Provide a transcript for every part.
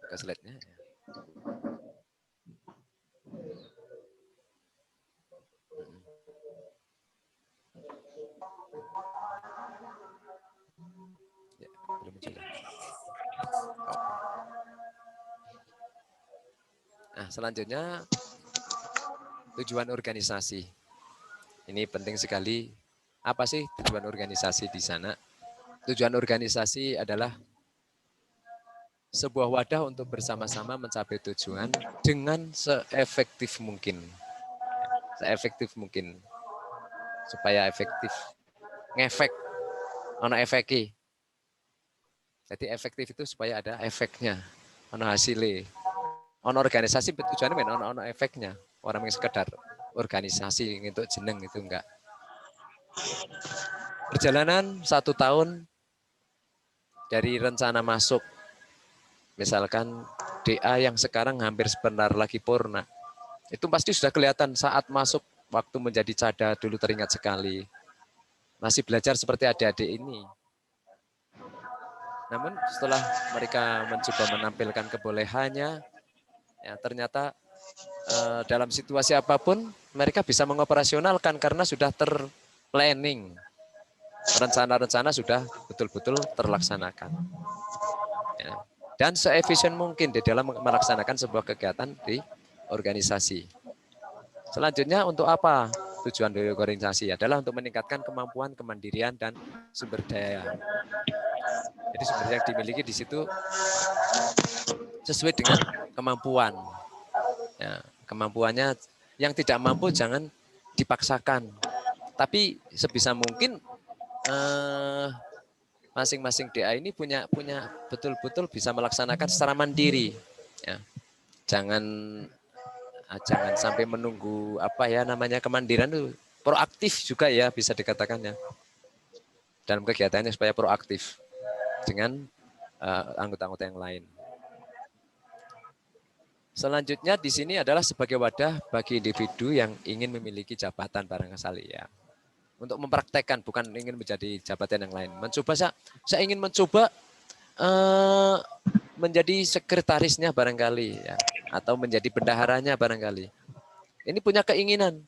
Ke slide-nya. Ya, belum muncul. Oh. Nah, selanjutnya tujuan organisasi. Ini penting sekali. Apa sih tujuan organisasi di sana? Tujuan organisasi adalah sebuah wadah untuk bersama-sama mencapai tujuan dengan seefektif mungkin. Seefektif mungkin. Supaya efektif. Ngefek. Ono efeki. Jadi efektif itu supaya ada efeknya. Ono hasilnya. Ono organisasi tujuannya men ono efeknya. Orang yang sekedar organisasi untuk jeneng itu enggak. Perjalanan 1 tahun dari rencana masuk, misalkan DA yang sekarang hampir sebentar lagi purna, itu pasti sudah kelihatan saat masuk waktu menjadi cada dulu teringat sekali. Masih belajar seperti adik-adik ini. Namun setelah mereka mencoba menampilkan kebolehannya, ya ternyata dalam situasi apapun mereka bisa mengoperasionalkan karena sudah terplanning. Rencana-rencana sudah betul-betul terlaksanakan. Ya. Dan seefisien mungkin di dalam melaksanakan sebuah kegiatan di organisasi. Selanjutnya untuk apa tujuan dari organisasi? Adalah untuk meningkatkan kemampuan, kemandirian, dan sumber daya. Jadi sumber daya yang dimiliki di situ sesuai dengan kemampuan. Ya, kemampuannya yang tidak mampu jangan dipaksakan. Tapi sebisa mungkin masing-masing DA ini punya betul-betul bisa melaksanakan secara mandiri. Ya. Jangan sampai menunggu apa ya namanya kemandirian itu proaktif juga ya bisa dikatakan ya. Dalam kegiatannya supaya proaktif dengan anggota-anggota yang lain. Selanjutnya di sini adalah sebagai wadah bagi individu yang ingin memiliki jabatan barangkali ya. Untuk mempraktekkan, bukan ingin menjadi jabatan yang lain. Saya ingin mencoba menjadi sekretarisnya barangkali ya, atau menjadi bendaharanya barangkali. Ini punya keinginan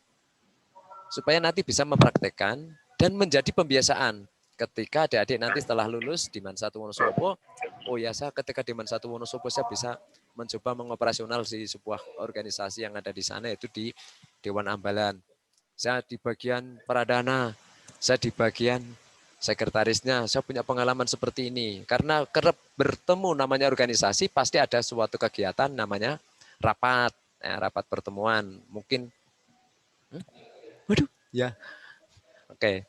supaya nanti bisa mempraktekkan dan menjadi pembiasaan. Ketika adik-adik nanti setelah lulus di Mansatu Wonosobo, oh ya saya ketika di Mansatu Wonosobo saya bisa mencoba mengoperasional di sebuah organisasi yang ada di sana, yaitu di Dewan Ambalan. Saya di bagian Pradana, saya di bagian sekretarisnya, saya punya pengalaman seperti ini. Karena kerap bertemu namanya organisasi, pasti ada suatu kegiatan namanya rapat, ya, rapat pertemuan. Mungkin, waduh, ya, oke.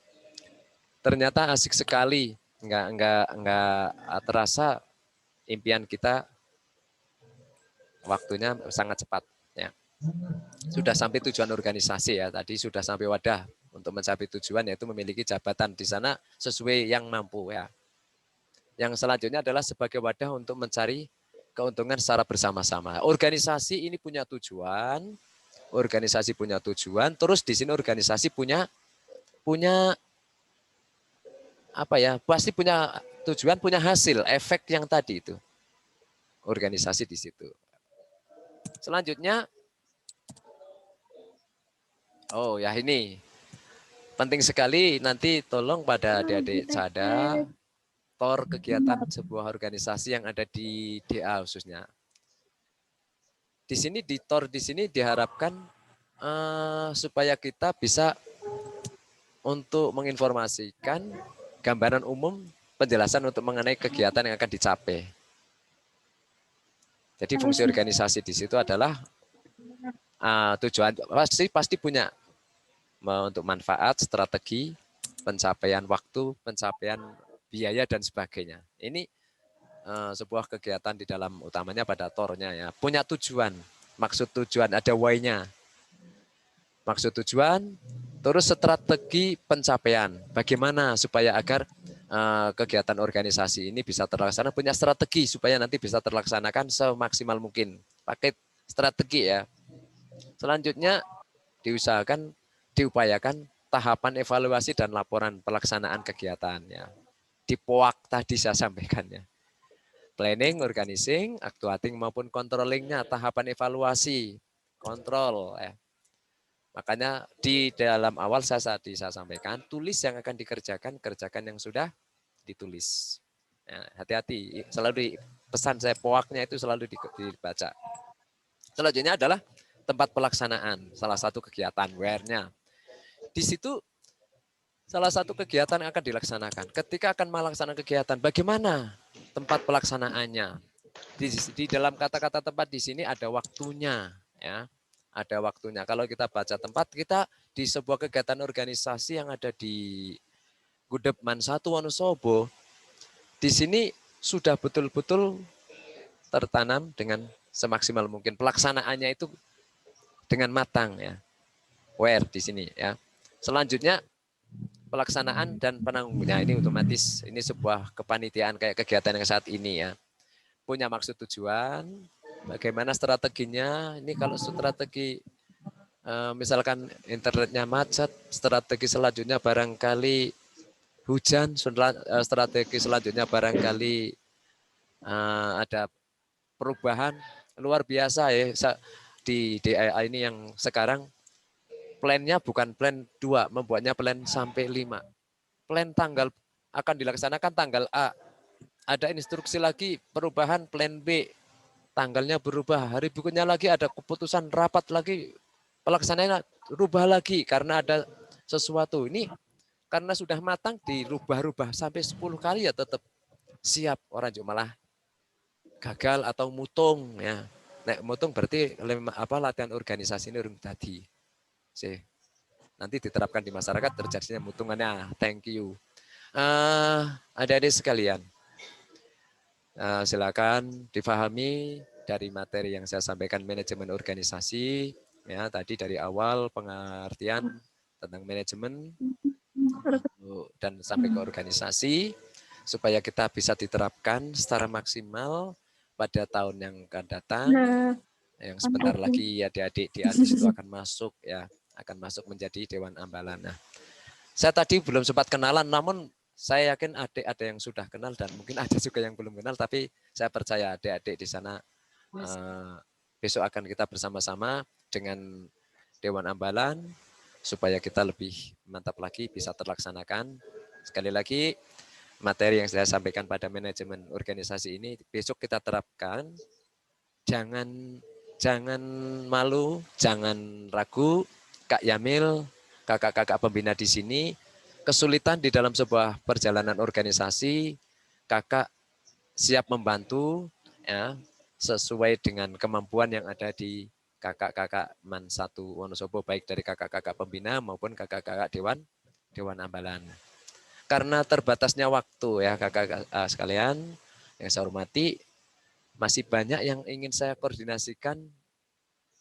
Ternyata asik sekali, nggak terasa impian kita waktunya sangat cepat. Ya. Sudah sampai tujuan organisasi ya, tadi sudah sampai wadah untuk mencapai tujuan yaitu memiliki jabatan di sana sesuai yang mampu ya. Yang selanjutnya adalah sebagai wadah untuk mencari keuntungan secara bersama-sama. Organisasi ini punya tujuan, terus di sini organisasi punya apa ya, pasti punya tujuan, punya hasil, efek yang tadi itu. Organisasi di situ. Selanjutnya, oh ya ini, penting sekali nanti tolong pada adik-adik cada, tor kegiatan sebuah organisasi yang ada di DA khususnya. Di sini di tor di sini diharapkan supaya kita bisa untuk menginformasikan gambaran umum penjelasan untuk mengenai kegiatan yang akan dicapai. Jadi fungsi organisasi di situ adalah tujuan pasti punya untuk manfaat, strategi, pencapaian waktu, pencapaian biaya dan sebagainya. Ini sebuah kegiatan di dalam utamanya pada tornya ya. Punya tujuan, maksud tujuan ada why-nya. Maksud tujuan, terus strategi pencapaian. Bagaimana supaya agar kegiatan organisasi ini bisa terlaksana, punya strategi supaya nanti bisa terlaksanakan semaksimal mungkin. Pakai strategi ya. Selanjutnya diupayakan tahapan evaluasi dan laporan pelaksanaan kegiatannya. Di POAK tadi saya sampaikannya. Planning, organizing, actuating maupun controllingnya, tahapan evaluasi, kontrol. Makanya di dalam awal saya sampaikan, tulis yang akan dikerjakan, kerjakan yang sudah ditulis. Hati-hati, selalu pesan saya poaknya itu selalu dibaca. Selanjutnya adalah tempat pelaksanaan, salah satu kegiatan where-nya. Di situ salah satu kegiatan yang akan dilaksanakan. Ketika akan melaksanakan kegiatan, bagaimana tempat pelaksanaannya? Di dalam kata-kata tempat di sini ada waktunya, ya. Ada waktunya. Kalau kita baca tempat, kita di sebuah kegiatan organisasi yang ada di Gudepman 1 Wonosobo, di sini sudah betul-betul tertanam dengan semaksimal mungkin. Pelaksanaannya itu dengan matang, ya. Where di sini, ya. Selanjutnya pelaksanaan dan penanggungannya ini otomatis ini sebuah kepanitiaan kayak kegiatan yang saat ini, ya. Punya maksud tujuan, bagaimana strateginya. Ini kalau strategi misalkan internetnya macet, strategi selanjutnya barangkali hujan, strategi selanjutnya barangkali ada perubahan luar biasa, ya. Di DIA ini yang sekarang plannya bukan plan 2, membuatnya plan sampai 5. Plan tanggal akan dilaksanakan tanggal A. Ada instruksi lagi perubahan plan B. Tanggalnya berubah. Hari berikutnya lagi ada keputusan rapat lagi. Pelaksanaannya rubah lagi karena ada sesuatu. Ini karena sudah matang dirubah-rubah sampai 10 kali ya tetap siap. Orang juga malah gagal atau mutung, ya. Nek mutung berarti latihan organisasi ini urung tadi. Nanti diterapkan di masyarakat terjadinya mutungannya. Thank you. Adik-adik sekalian, silakan difahami dari materi yang saya sampaikan manajemen organisasi, ya, tadi dari awal pengertian tentang manajemen dan sampai ke organisasi supaya kita bisa diterapkan secara maksimal pada tahun yang akan datang, yang sebentar lagi adik-adik di ASIS itu akan masuk, ya, akan masuk menjadi Dewan Ambalan. Nah, saya tadi belum sempat kenalan, namun saya yakin adik ada yang sudah kenal dan mungkin ada juga yang belum kenal, tapi saya percaya adik-adik di sana besok akan kita bersama-sama dengan Dewan Ambalan supaya kita lebih mantap lagi bisa terlaksanakan. Sekali lagi, materi yang saya sampaikan pada manajemen organisasi ini besok kita terapkan. Jangan malu, jangan ragu, Kak Yamil, kakak-kakak pembina di sini, kesulitan di dalam sebuah perjalanan organisasi, kakak siap membantu, ya, sesuai dengan kemampuan yang ada di kakak-kakak Man 1 Wonosobo, baik dari kakak-kakak pembina maupun kakak-kakak Dewan Ambalan. Karena terbatasnya waktu, ya kakak sekalian yang saya hormati, masih banyak yang ingin saya koordinasikan,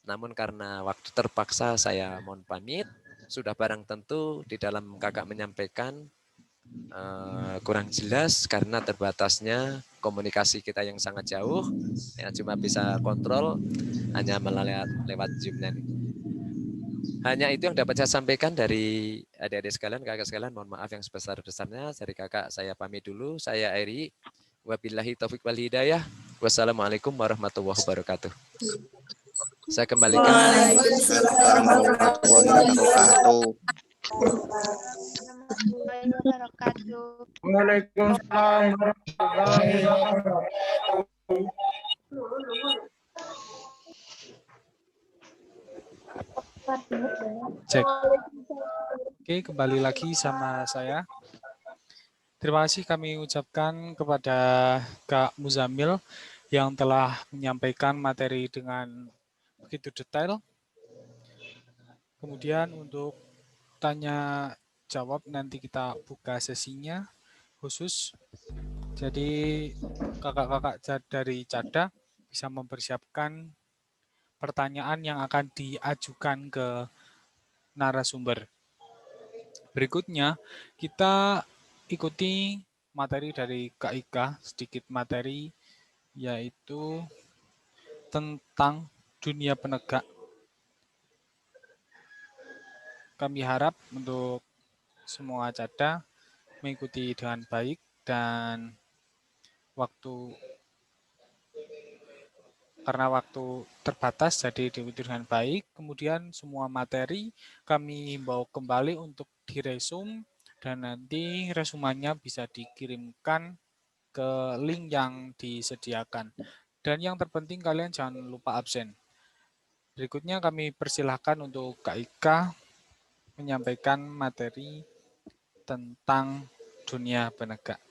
namun karena waktu terpaksa saya mohon pamit. Sudah barang tentu di dalam kakak menyampaikan kurang jelas karena terbatasnya komunikasi kita yang sangat jauh, ya, cuma bisa kontrol hanya lewat Zoom. Hanya itu yang dapat saya sampaikan dari adik-adik sekalian, kakak sekalian. Mohon maaf yang sebesar-besarnya. Dari kakak saya pamit dulu. Saya Eri. Wabillahi taufiq wal hidayah. Wassalamualaikum warahmatullahi wabarakatuh. Saya kembalikan. Waalaikumsalam warahmatullahi wabarakatuh. Cek. Oke, kembali lagi sama saya. Terima kasih kami ucapkan kepada Kak Muzamil yang telah menyampaikan materi dengan begitu detail. Kemudian untuk tanya jawab nanti kita buka sesinya khusus. Jadi kakak-kakak dari CADA bisa mempersiapkan pertanyaan yang akan diajukan ke narasumber. Berikutnya kita ikuti materi dari Kak Ika, sedikit materi yaitu tentang dunia penegak. Kami harap untuk semua CADA mengikuti dengan baik dan waktu karena waktu terbatas jadi diikuti dengan baik. Kemudian semua materi kami himbau kembali untuk diresum dan nanti resumannya bisa dikirimkan ke link yang disediakan. Dan yang terpenting kalian jangan lupa absen. Berikutnya kami persilahkan untuk Kak Ika menyampaikan materi tentang dunia penegak.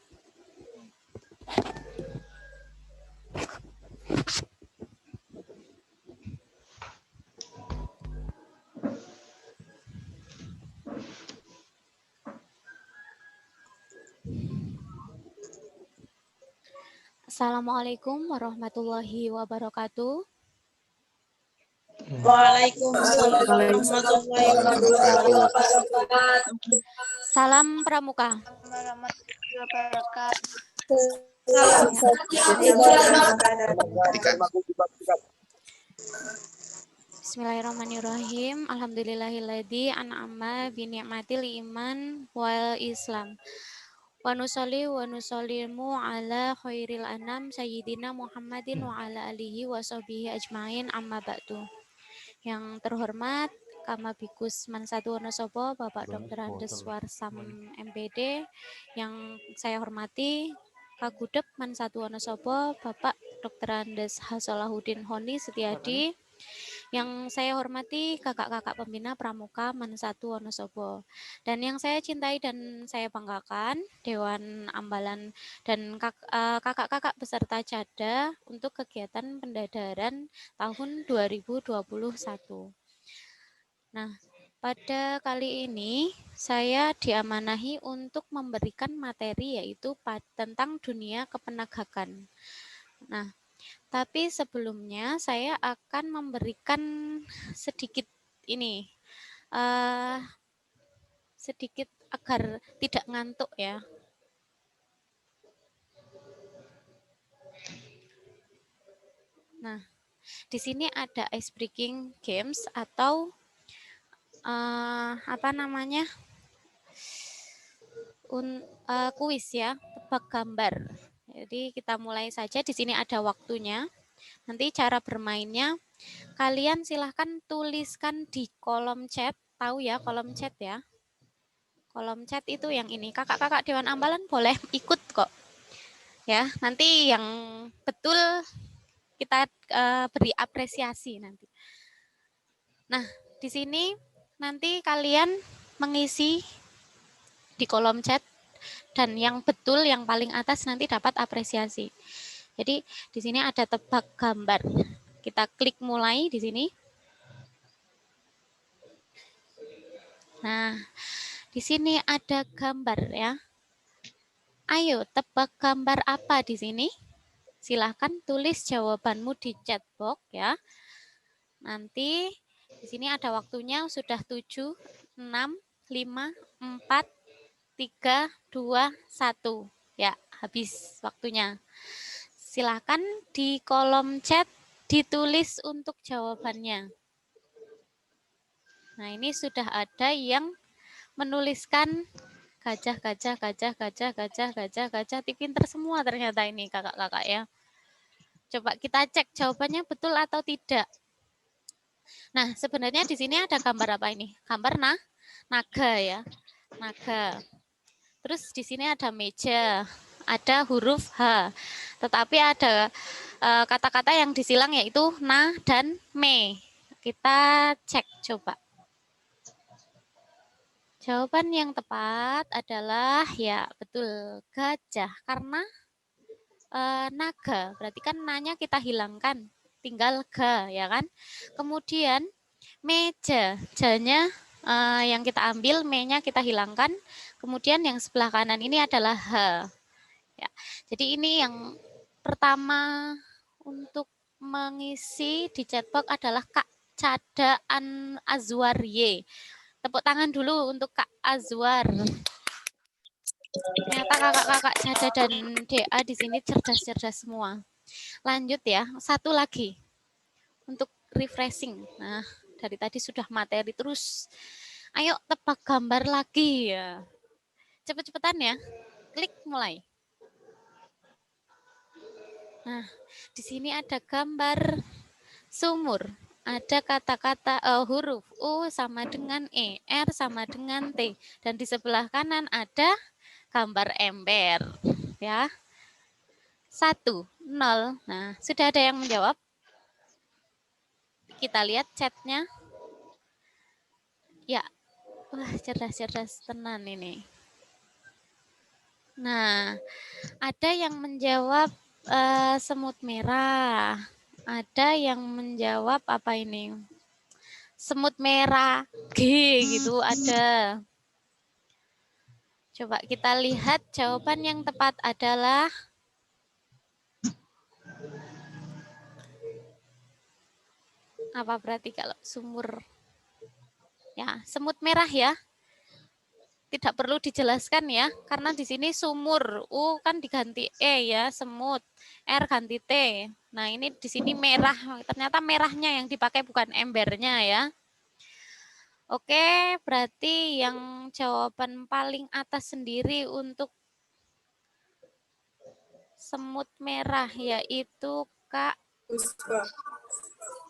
Assalamualaikum warahmatullahi wabarakatuh. Waalaikumsalam warahmatullahi wabarakatuh. Salam Pramuka. Bismillahirrahmanirrahim. Alhamdulillahilladzi an'ama bi ni'matil iman wal Islam. Wa nusalli wa nusallimu ala khairil anam sayyidina Muhammadin wa ala alihi wa sahbihi ajmain amma ba'du. Yang terhormat Kamabikus Mansatu Wonosobo Bapak Dr. Andes Warsam MPD, yang saya hormati Kagudep Mansatu Wonosobo Bapak Dr. Andes Hasolahuddin Honi Setiadi, yang saya hormati kakak-kakak pembina Pramuka Mansatu Wonosobo, dan yang saya cintai dan saya banggakan Dewan Ambalan dan kakak-kakak peserta CADA untuk kegiatan pendadaran tahun 2021. Nah, pada kali ini saya diamanahi untuk memberikan materi yaitu tentang dunia kepenegakan. Nah, tapi sebelumnya saya akan memberikan sedikit ini, sedikit agar tidak ngantuk ya. Nah, di sini ada ice breaking games atau apa namanya, kuis ya, tebak gambar. Jadi kita mulai saja. Di sini ada waktunya. Nanti cara bermainnya, kalian silahkan tuliskan di kolom chat. Tahu ya kolom chat ya? Kolom chat itu yang ini. Kakak-kakak Dewan Ambalan boleh ikut kok. Ya, nanti yang betul kita beri apresiasi nanti. Nah, di sini nanti kalian mengisi di kolom chat dan yang betul yang paling atas nanti dapat apresiasi. Jadi di sini ada tebak gambar. Kita klik mulai di sini. Nah, di sini ada gambar ya. Ayo tebak gambar apa di sini? Silahkan tulis jawabanmu di chat box ya. Nanti di sini ada waktunya, sudah 7, 6, 5, 4, 3, 2, 1. Ya, habis waktunya. Silakan di kolom chat ditulis untuk jawabannya. Nah, ini sudah ada yang menuliskan gajah, gajah, gajah, gajah, gajah, gajah, gajah. Pinter semua ternyata ini kakak-kakak ya. Coba kita cek jawabannya betul atau tidak. Nah, sebenarnya di sini ada gambar apa ini? Gambar naga ya. Naga. Terus di sini ada meja, ada huruf H. Tetapi ada kata-kata yang disilang yaitu na dan me. Kita cek coba. Jawaban yang tepat adalah ya betul gajah, karena naga berarti kan nanya kita hilangkan, tinggal ga ya kan. Kemudian meja, janya yang kita ambil, me-nya kita hilangkan. Kemudian yang sebelah kanan ini adalah H. Ya, jadi ini yang pertama untuk mengisi di chatbox adalah Kak Cadaan Azwar Y. Tepuk tangan dulu untuk Kak Azwar. Ternyata kakak-kakak Cada dan DA di sini cerdas-cerdas semua. Lanjut ya, satu lagi untuk refreshing. Nah, dari tadi sudah materi terus. Ayo tebak gambar lagi ya. Cepet-cepetan ya. Klik mulai. Nah, di sini ada gambar sumur. Ada kata-kata huruf U sama dengan E, R sama dengan T. Dan di sebelah kanan ada gambar ember. Ya. 1, 0. Nah, sudah ada yang menjawab? Kita lihat chatnya. Ya, wah cerdas-cerdas tenan ini. Nah, ada yang menjawab semut merah. Ada yang menjawab apa ini? Semut merah G gitu ada. Coba kita lihat jawaban yang tepat adalah apa berarti kalau sumur? Ya, semut merah ya. Tidak perlu dijelaskan ya, karena di sini sumur, U kan diganti E ya, semut, R ganti T. Nah, ini di sini merah, ternyata merahnya yang dipakai bukan embernya ya. Oke, berarti yang jawaban paling atas sendiri untuk semut merah yaitu Kak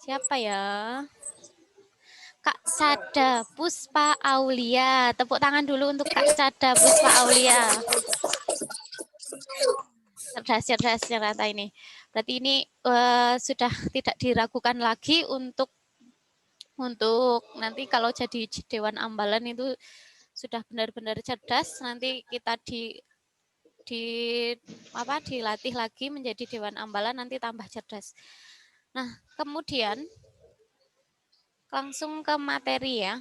siapa ya? Kak Cada Puspa Aulia. Tepuk tangan dulu untuk Kak Cada Puspa Aulia. Cerdas ternyata ini. Berarti ini sudah tidak diragukan lagi untuk nanti kalau jadi Dewan Ambalan itu sudah benar-benar cerdas. Nanti kita dilatih lagi menjadi Dewan Ambalan, nanti tambah cerdas. Nah, kemudian langsung ke materi ya,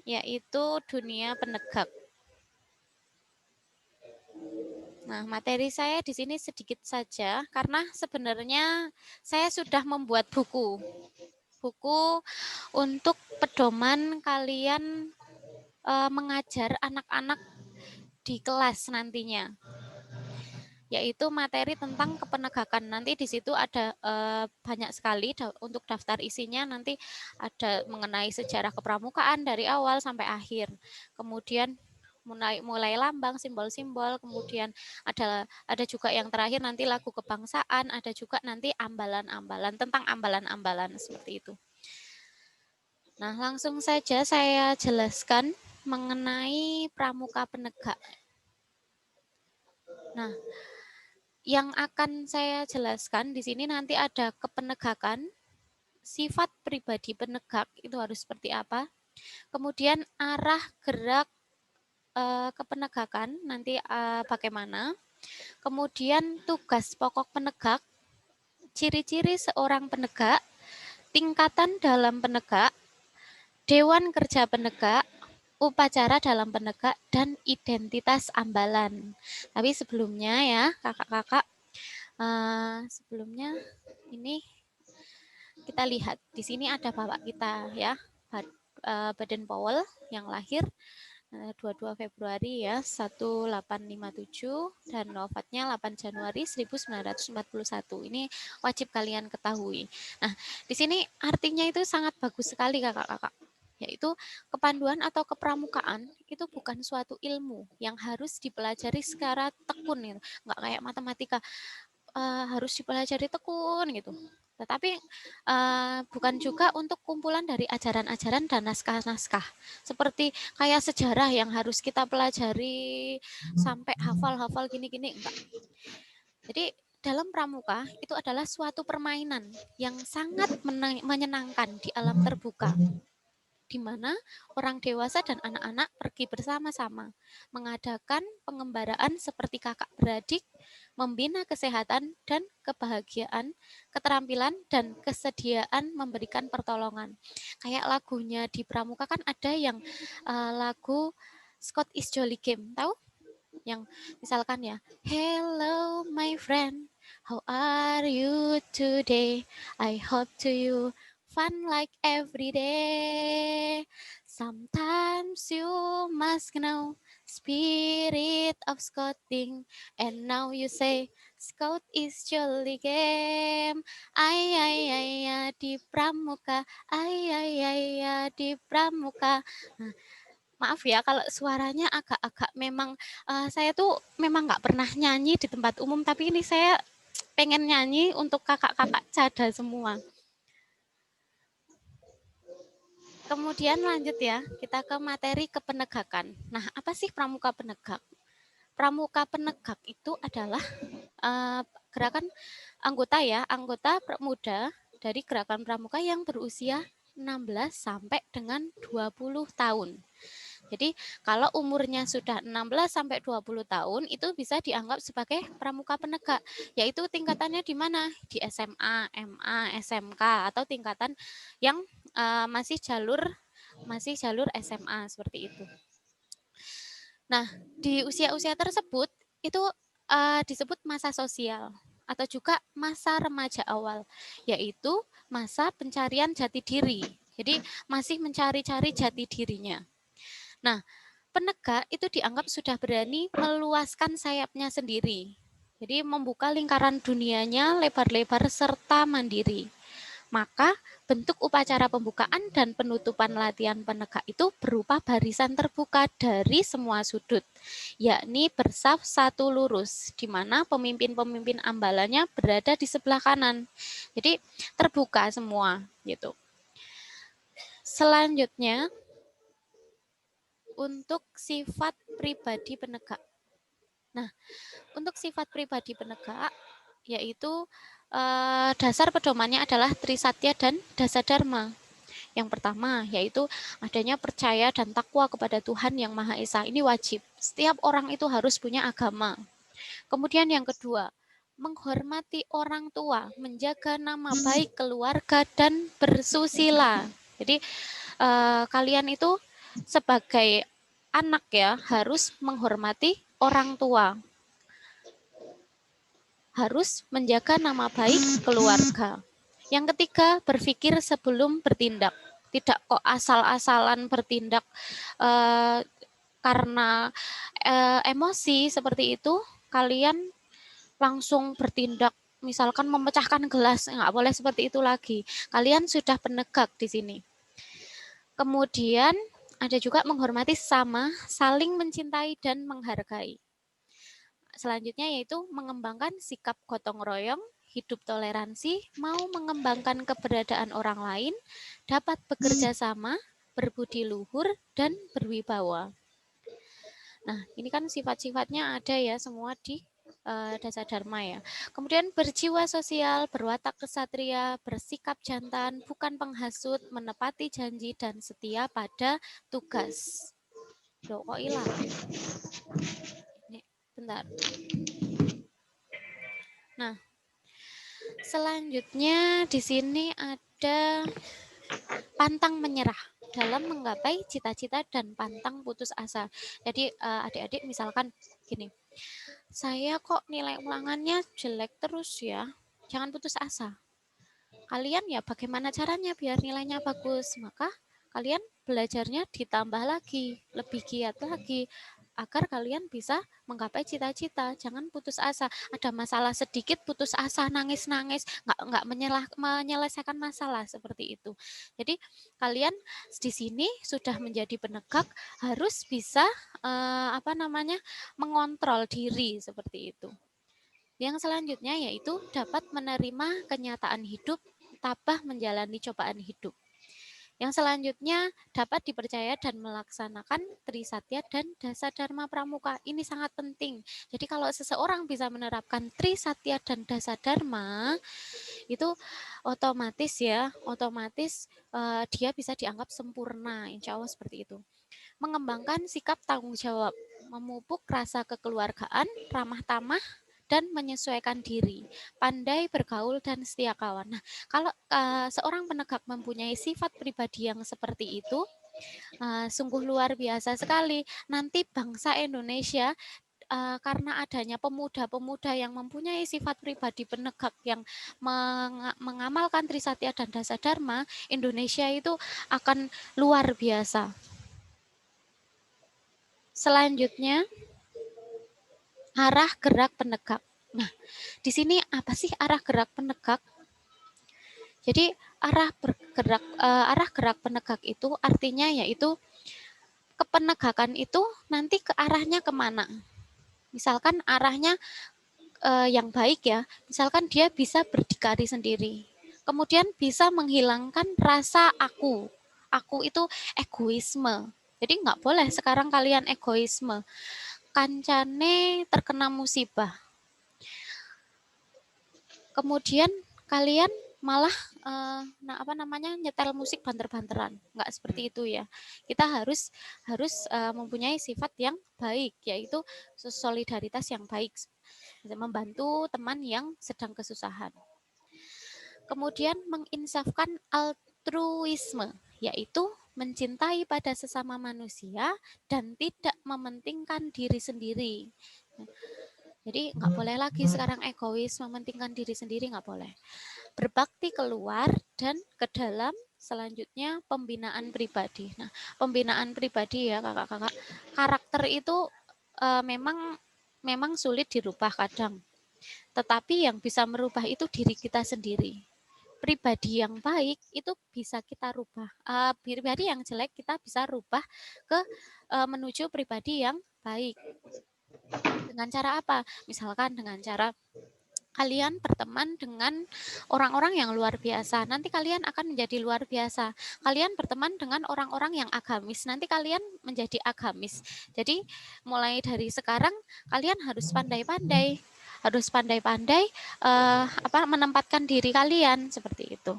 yaitu dunia penegak. Nah, materi saya di sini sedikit saja karena sebenarnya saya sudah membuat buku untuk pedoman kalian mengajar anak-anak di kelas nantinya, yaitu materi tentang kepenegakan. Nanti di situ ada banyak sekali untuk daftar isinya, nanti ada mengenai sejarah kepramukaan dari awal sampai akhir. Kemudian mulai lambang, simbol-simbol, kemudian ada juga yang terakhir nanti lagu kebangsaan, ada juga nanti ambalan-ambalan, tentang ambalan-ambalan seperti itu. Nah, langsung saja saya jelaskan mengenai pramuka penegak. Nah, yang akan saya jelaskan di sini nanti ada kepenegakan, sifat pribadi penegak itu harus seperti apa, kemudian arah gerak kepenegakan nanti bagaimana, kemudian tugas pokok penegak, ciri-ciri seorang penegak, tingkatan dalam penegak, dewan kerja penegak, upacara dalam penegak, dan identitas ambalan. Tapi sebelumnya ya kakak-kakak, sebelumnya ini kita lihat di sini ada bapak kita ya, Baden Powell yang lahir 22 Februari ya 1857 dan wafatnya 8 Januari 1941. Ini wajib kalian ketahui. Nah, di sini artinya itu sangat bagus sekali kakak-kakak, yaitu kepanduan atau kepramukaan itu bukan suatu ilmu yang harus dipelajari secara tekun gitu. Nggak kayak matematika harus dipelajari tekun gitu. Tetapi bukan juga untuk kumpulan dari ajaran-ajaran dan naskah-naskah. Seperti kayak sejarah yang harus kita pelajari sampai hafal-hafal gini-gini, enggak. Jadi dalam pramuka itu adalah suatu permainan yang sangat menyenangkan di alam terbuka, di mana orang dewasa dan anak-anak pergi bersama-sama mengadakan pengembaraan seperti kakak beradik, membina kesehatan dan kebahagiaan, keterampilan dan kesediaan memberikan pertolongan. Kayak lagunya di pramuka kan ada yang lagu Scott is Jolly Game, tahu? Yang misalkan ya, hello my friend, how are you today? I hope to you fun like every day. Sometimes you must know spirit of scouting, and now you say scout is jolly game. Ay di pramuka, ay di pramuka. Nah, maaf ya kalau suaranya agak-agak memang saya tuh memang nggak pernah nyanyi di tempat umum, tapi ini saya pengen nyanyi untuk kakak-kakak cada semua. Kemudian lanjut ya, kita ke materi kepenegakan. Nah, apa sih pramuka penegak? Pramuka penegak itu adalah gerakan anggota ya, anggota muda dari gerakan pramuka yang berusia 16 sampai dengan 20 tahun. Jadi kalau umurnya sudah 16 sampai 20 tahun itu bisa dianggap sebagai pramuka penegak, yaitu tingkatannya di mana? Di SMA, MA, SMK atau tingkatan yang masih jalur SMA seperti itu. Nah, di usia-usia tersebut itu disebut masa sosial atau juga masa remaja awal, yaitu masa pencarian jati diri. Jadi masih mencari-cari jati dirinya. Nah, penegak itu dianggap sudah berani meluaskan sayapnya sendiri. Jadi membuka lingkaran dunianya lebar-lebar serta mandiri. Maka bentuk upacara pembukaan dan penutupan latihan penegak itu berupa barisan terbuka dari semua sudut, yakni bersaf satu lurus, di mana pemimpin-pemimpin ambalannya berada di sebelah kanan. Jadi terbuka semua gitu. Selanjutnya, untuk sifat pribadi penegak. Nah, untuk sifat pribadi penegak, yaitu dasar pedomannya adalah Trisatya dan Dasadharma. Yang pertama, yaitu adanya percaya dan takwa kepada Tuhan Yang Maha Esa. Ini wajib. Setiap orang itu harus punya agama. Kemudian yang kedua, menghormati orang tua, menjaga nama baik keluarga, dan bersusila. Jadi, kalian itu sebagai anak ya harus menghormati orang tua, harus menjaga nama baik keluarga. Yang ketiga, berpikir sebelum bertindak, tidak kok asal-asalan bertindak karena emosi seperti itu, kalian langsung bertindak, misalkan memecahkan gelas, nggak boleh seperti itu lagi. Kalian sudah penegak di sini. Kemudian ada juga menghormati sesama, saling mencintai dan menghargai. Selanjutnya yaitu mengembangkan sikap gotong royong, hidup toleransi, mau mengembangkan keberadaan orang lain, dapat bekerja sama, berbudi luhur, dan berwibawa. Nah, ini kan sifat-sifatnya ada ya semua di Dasadharma ya. Kemudian berjiwa sosial, berwatak kesatria, bersikap jantan, bukan penghasut, menepati janji, dan setia pada tugas. Loh, kok hilang? Ini, bentar. Nah, selanjutnya di sini ada pantang menyerah dalam menggapai cita-cita dan pantang putus asa. Jadi adik-adik misalkan gini, saya kok nilai ulangannya jelek terus ya, jangan putus asa. Kalian ya bagaimana caranya biar nilainya bagus? Maka kalian belajarnya ditambah lagi, lebih giat lagi, agar kalian bisa menggapai cita-cita. Jangan putus asa. Ada masalah sedikit putus asa, nangis-nangis, nggak menyelesaikan masalah seperti itu. Jadi kalian di sini sudah menjadi penegak, harus bisa mengontrol diri seperti itu. Yang selanjutnya yaitu dapat menerima kenyataan hidup, tabah menjalani cobaan hidup. Yang selanjutnya dapat dipercaya dan melaksanakan Trisatya dan Dasadharma Pramuka. Ini sangat penting. Jadi kalau seseorang bisa menerapkan Trisatya dan Dasadharma, itu otomatis dia bisa dianggap sempurna, insya Allah seperti itu. Mengembangkan sikap tanggung jawab, memupuk rasa kekeluargaan, ramah tamah, dan menyesuaikan diri, pandai bergaul dan setia kawan. Nah, kalau seorang penegak mempunyai sifat pribadi yang seperti itu, sungguh luar biasa sekali. Nanti bangsa Indonesia karena adanya pemuda-pemuda yang mempunyai sifat pribadi penegak yang mengamalkan Trisatya dan Dasadharma, Indonesia itu akan luar biasa. Selanjutnya, arah gerak penegak. Nah, di sini apa sih arah gerak penegak? Jadi arah gerak penegak itu artinya yaitu kepenegakan itu nanti ke arahnya kemana? Misalkan arahnya yang baik ya, misalkan dia bisa berdikari sendiri, kemudian bisa menghilangkan rasa aku itu egoisme. Jadi nggak boleh sekarang kalian egoisme, kancane terkena musibah, kemudian kalian malah nyetel musik banter-banteran, nggak seperti itu ya. Kita harus mempunyai sifat yang baik, yaitu solidaritas yang baik, membantu teman yang sedang kesusahan. Kemudian menginsafkan altruisme, yaitu mencintai pada sesama manusia dan tidak mementingkan diri sendiri. Jadi nggak boleh lagi sekarang egois, mementingkan diri sendiri, nggak boleh. Berbakti keluar dan ke dalam, selanjutnya pembinaan pribadi. Nah, pembinaan pribadi ya kakak-kakak, karakter itu memang sulit dirubah kadang. Tetapi yang bisa merubah itu diri kita sendiri. Pribadi yang baik itu bisa kita rubah. Pribadi yang jelek kita bisa rubah ke menuju pribadi yang baik. Dengan cara apa? Misalkan dengan cara kalian berteman dengan orang-orang yang luar biasa, nanti kalian akan menjadi luar biasa. Kalian berteman dengan orang-orang yang agamis, nanti kalian menjadi agamis. Jadi mulai dari sekarang kalian harus pandai-pandai, menempatkan diri kalian seperti itu.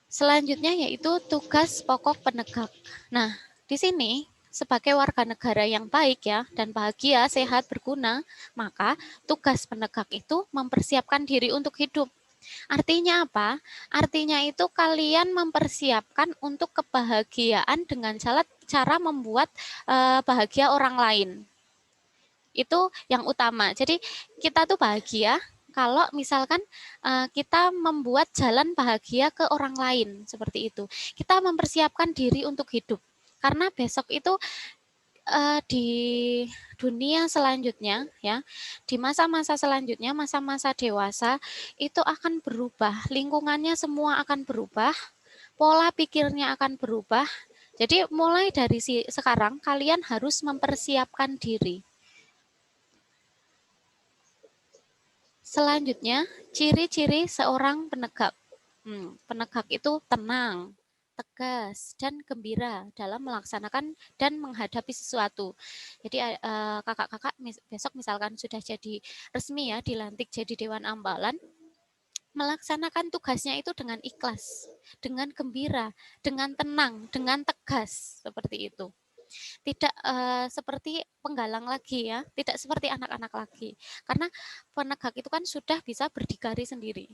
Selanjutnya yaitu tugas pokok penegak. Nah, di sini sebagai warga negara yang baik ya dan bahagia, sehat, berguna, maka tugas penegak itu mempersiapkan diri untuk hidup. Artinya apa? Artinya itu kalian mempersiapkan untuk kebahagiaan dengan cara membuat bahagia orang lain. Itu yang utama. Jadi kita tuh bahagia kalau misalkan kita membuat jalan bahagia ke orang lain, seperti itu. Kita mempersiapkan diri untuk hidup. Karena besok itu di dunia selanjutnya ya, di masa-masa selanjutnya, masa-masa dewasa itu akan berubah, lingkungannya semua akan berubah, pola pikirnya akan berubah. Jadi mulai dari sekarang kalian harus mempersiapkan diri. Selanjutnya, ciri-ciri seorang penegak. Penegak itu tenang, tegas, dan gembira dalam melaksanakan dan menghadapi sesuatu. Jadi kakak-kakak besok misalkan sudah jadi resmi ya, dilantik jadi Dewan Ambalan, melaksanakan tugasnya itu dengan ikhlas, dengan gembira, dengan tenang, dengan tegas, seperti itu. Tidak seperti penggalang lagi ya, tidak seperti anak-anak lagi. Karena penegak itu kan sudah bisa berdikari sendiri.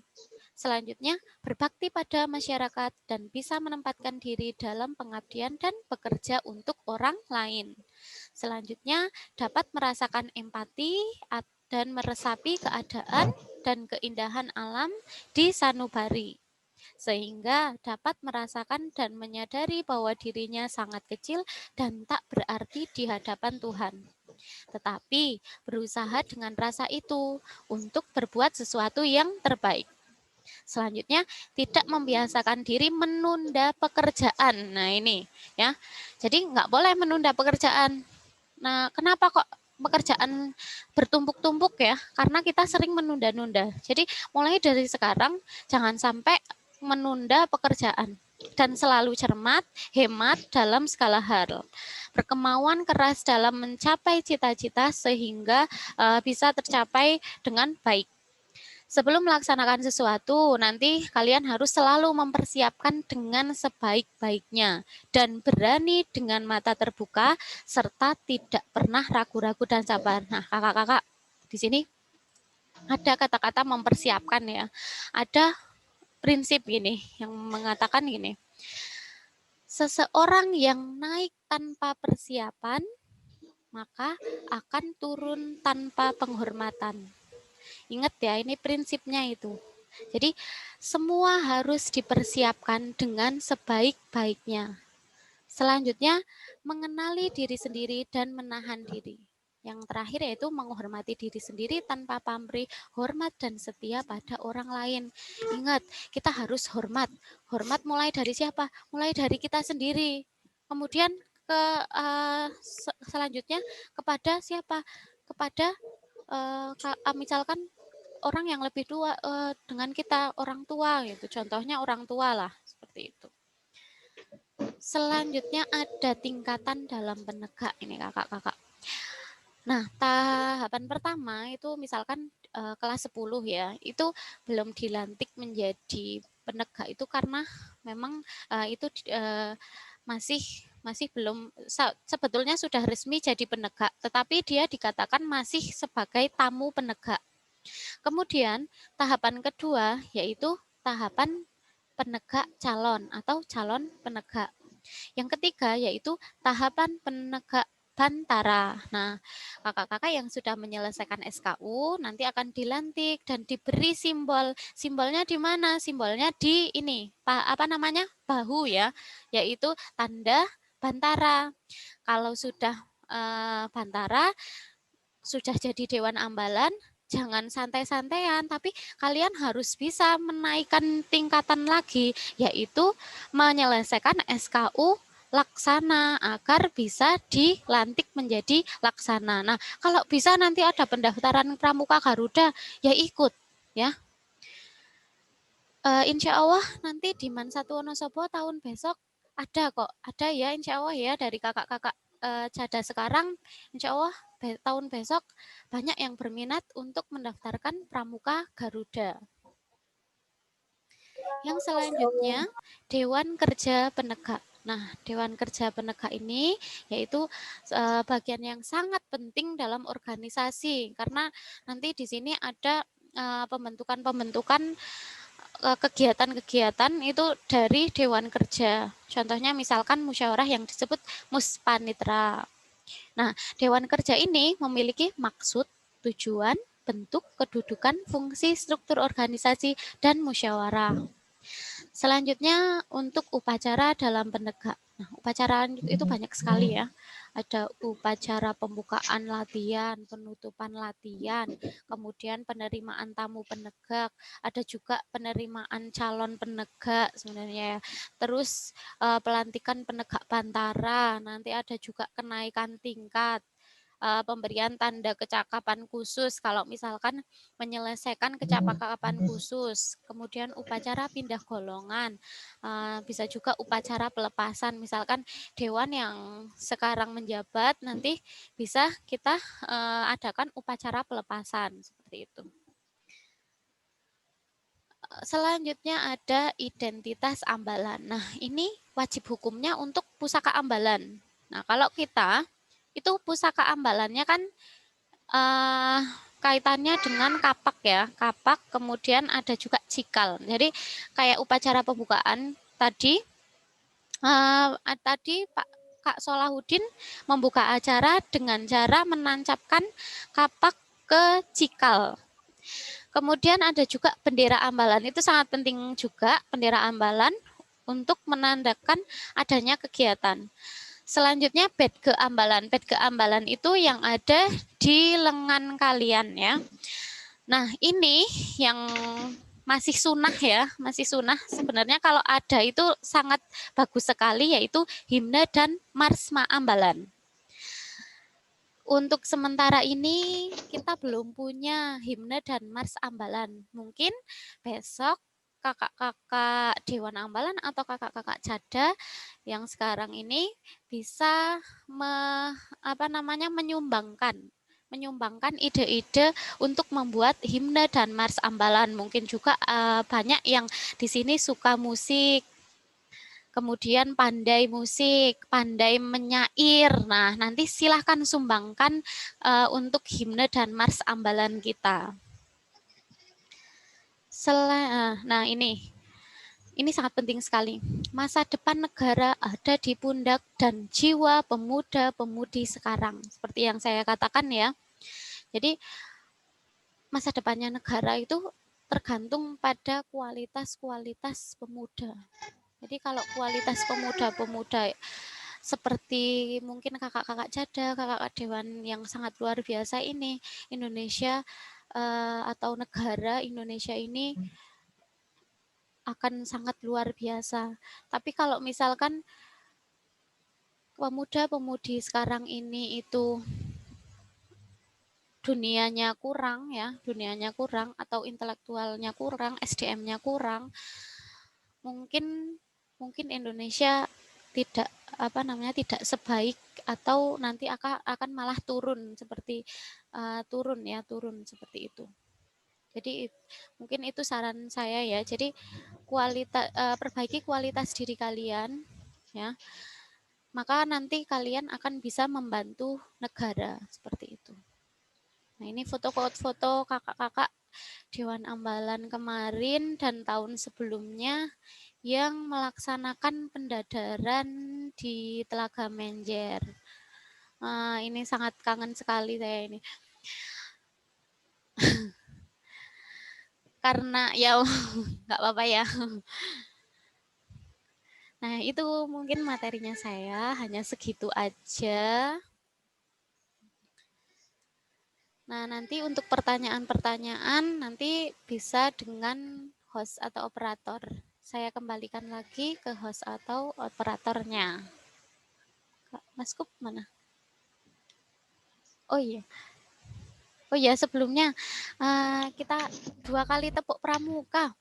Selanjutnya, berbakti pada masyarakat dan bisa menempatkan diri dalam pengabdian dan bekerja untuk orang lain. Selanjutnya, dapat merasakan empati dan meresapi keadaan dan keindahan alam di sanubari, sehingga dapat merasakan dan menyadari bahwa dirinya sangat kecil dan tak berarti di hadapan Tuhan. Tetapi berusaha dengan rasa itu untuk berbuat sesuatu yang terbaik. Selanjutnya, tidak membiasakan diri menunda pekerjaan. Nah ini ya, jadi nggak boleh menunda pekerjaan. Nah kenapa kok pekerjaan bertumpuk-tumpuk ya? Karena kita sering menunda-nunda. Jadi mulai dari sekarang jangan sampai menunda pekerjaan dan selalu cermat, hemat dalam segala hal. Berkemauan keras dalam mencapai cita-cita sehingga bisa tercapai dengan baik. Sebelum melaksanakan sesuatu, nanti kalian harus selalu mempersiapkan dengan sebaik-baiknya dan berani dengan mata terbuka serta tidak pernah ragu-ragu dan sabar. Nah, kakak-kakak, di sini ada kata-kata mempersiapkan ya. Ada prinsip gini yang mengatakan gini. Seseorang yang naik tanpa persiapan, maka akan turun tanpa penghormatan. Ingat ya, ini prinsipnya itu. Jadi semua harus dipersiapkan dengan sebaik-baiknya. Selanjutnya, mengenali diri sendiri dan menahan diri. Yang terakhir yaitu menghormati diri sendiri tanpa pamrih, hormat dan setia pada orang lain. Ingat, kita harus hormat. Hormat mulai dari siapa? Mulai dari kita sendiri. Kemudian selanjutnya kepada siapa? Kepada misalkan orang yang lebih tua dengan kita, orang tua gitu. Contohnya orang tua lah, seperti itu. Selanjutnya ada tingkatan dalam penegak ini kakak-kakak. Nah, tahapan pertama itu misalkan kelas 10 ya, itu belum dilantik menjadi penegak itu karena memang itu masih belum, sebetulnya sudah resmi jadi penegak, tetapi dia dikatakan masih sebagai tamu penegak. Kemudian tahapan kedua yaitu tahapan penegak calon atau calon penegak. Yang ketiga yaitu tahapan penegak bantara. Nah, kakak-kakak yang sudah menyelesaikan SKU nanti akan dilantik dan diberi simbol. Simbolnya di mana? Simbolnya di ini, apa namanya? Bahu ya, yaitu tanda bantara. Kalau sudah bantara, sudah jadi Dewan Ambalan, jangan santai-santaian, tapi kalian harus bisa menaikkan tingkatan lagi, yaitu menyelesaikan SKU laksana agar bisa dilantik menjadi laksana. Nah, kalau bisa nanti ada pendaftaran Pramuka Garuda, ya ikut ya. Insya Allah nanti di Mansatu Wonosobo tahun besok ada kok, ada ya insya Allah ya dari kakak-kakak Cada sekarang, insya Allah tahun besok banyak yang berminat untuk mendaftarkan Pramuka Garuda. Yang selanjutnya Dewan Kerja Penegak. Nah, Dewan Kerja Penegak ini yaitu bagian yang sangat penting dalam organisasi karena nanti di sini ada pembentukan kegiatan-kegiatan itu dari Dewan Kerja. Contohnya misalkan musyawarah yang disebut Muspanitra. Nah, Dewan Kerja ini memiliki maksud, tujuan, bentuk, kedudukan, fungsi, struktur organisasi, dan musyawarah. Selanjutnya untuk upacara dalam penegak. Nah, upacara itu banyak sekali ya. Ada upacara pembukaan latihan, penutupan latihan, kemudian penerimaan tamu penegak, ada juga penerimaan calon penegak sebenarnya ya. Terus pelantikan penegak bantara, nanti ada juga kenaikan tingkat, pemberian tanda kecakapan khusus kalau misalkan menyelesaikan kecakapan khusus, kemudian upacara pindah golongan, bisa juga upacara pelepasan, misalkan dewan yang sekarang menjabat nanti bisa kita adakan upacara pelepasan seperti itu. Selanjutnya ada identitas ambalan. Nah, ini wajib hukumnya untuk pusaka ambalan. Nah, kalau kita itu pusaka ambalannya kan kaitannya dengan kapak ya, kapak, kemudian ada juga cikal. Jadi kayak upacara pembukaan tadi, Pak Kak Solahuddin membuka acara dengan cara menancapkan kapak ke cikal. Kemudian ada juga bendera ambalan, itu sangat penting juga bendera ambalan untuk menandakan adanya kegiatan. Selanjutnya badge ambalan. Badge ambalan itu yang ada di lengan kalian ya. Nah, ini yang masih sunnah ya, masih sunnah. Sebenarnya kalau ada itu sangat bagus sekali, yaitu himne dan marsma ambalan. Untuk sementara ini kita belum punya himne dan mars ambalan. Mungkin besok kakak-kakak Dewan Ambalan atau kakak-kakak Cada yang sekarang ini bisa menyumbangkan ide-ide untuk membuat himne dan mars ambalan. Mungkin juga banyak yang di sini suka musik, kemudian pandai musik, pandai menyair. Nah, nanti silahkan sumbangkan untuk himne dan mars ambalan kita. Nah, ini sangat penting sekali. Masa depan negara ada di pundak dan jiwa pemuda-pemudi sekarang. Seperti yang saya katakan ya. Jadi masa depannya negara itu tergantung pada kualitas-kualitas pemuda. Jadi kalau kualitas pemuda-pemuda seperti mungkin kakak-kakak Cada, kakak-kakak Dewan yang sangat luar biasa ini, Indonesia atau negara Indonesia ini akan sangat luar biasa. Tapi kalau misalkan pemuda-pemudi sekarang ini itu dunianya kurang ya, dunianya kurang atau intelektualnya kurang, SDM-nya kurang, mungkin Indonesia tidak tidak sebaik atau nanti akan malah turun seperti turun seperti itu. Jadi mungkin itu saran saya ya. Jadi perbaiki kualitas diri kalian ya. Maka nanti kalian akan bisa membantu negara seperti itu. Nah, ini foto kakak-kakak Dewan Ambalan kemarin dan tahun sebelumnya yang melaksanakan pendadaran di Telaga Menjer. Ini sangat kangen sekali saya ini. Karena ya nggak apa-apa ya. Nah, itu mungkin materinya saya, hanya segitu aja. Nah, nanti untuk pertanyaan-pertanyaan nanti bisa dengan host atau operator. Saya kembalikan lagi ke host atau operatornya. Mas Kup mana? Oh iya. Oh iya, sebelumnya kita 2 kali tepuk pramuka.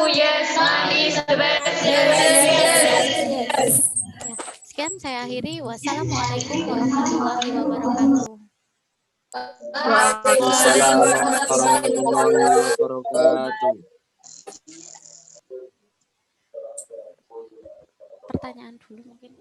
Yes, manis, Sekian saya akhiri. Wassalamualaikum warahmatullahi wabarakatuh. Waalaikumsalam warahmatullahi wabarakatuh. Pertanyaan dulu mungkin.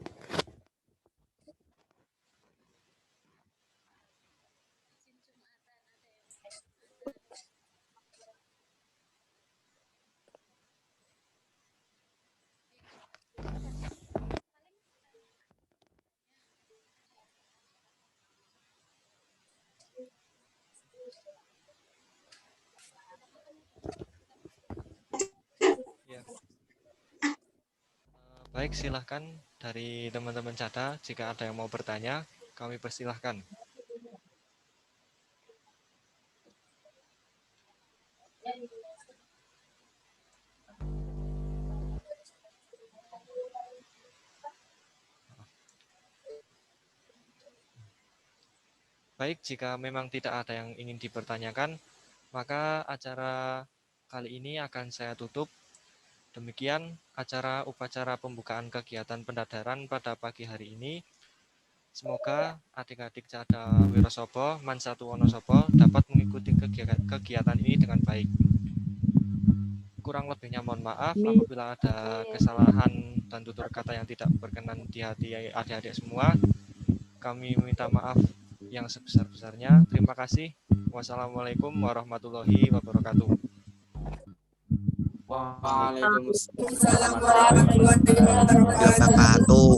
Ya. Baik, silahkan dari teman-teman Cada, jika ada yang mau bertanya, kami persilahkan. Baik, jika memang tidak ada yang ingin dipertanyakan, maka acara kali ini akan saya tutup. Demikian upacara pembukaan kegiatan pendadaran pada pagi hari ini. Semoga adik-adik Cada Wirosobo, Mansatu Wonosobo dapat mengikuti kegiatan ini dengan baik. Kurang lebihnya mohon maaf apabila ada kesalahan dan tutur kata yang tidak berkenan di hati adik-adik semua. Kami minta maaf yang sebesar-besarnya. Terima kasih. Wassalamualaikum warahmatullahi wabarakatuh. Waalaikumsalam warahmatullahi wabarakatuh.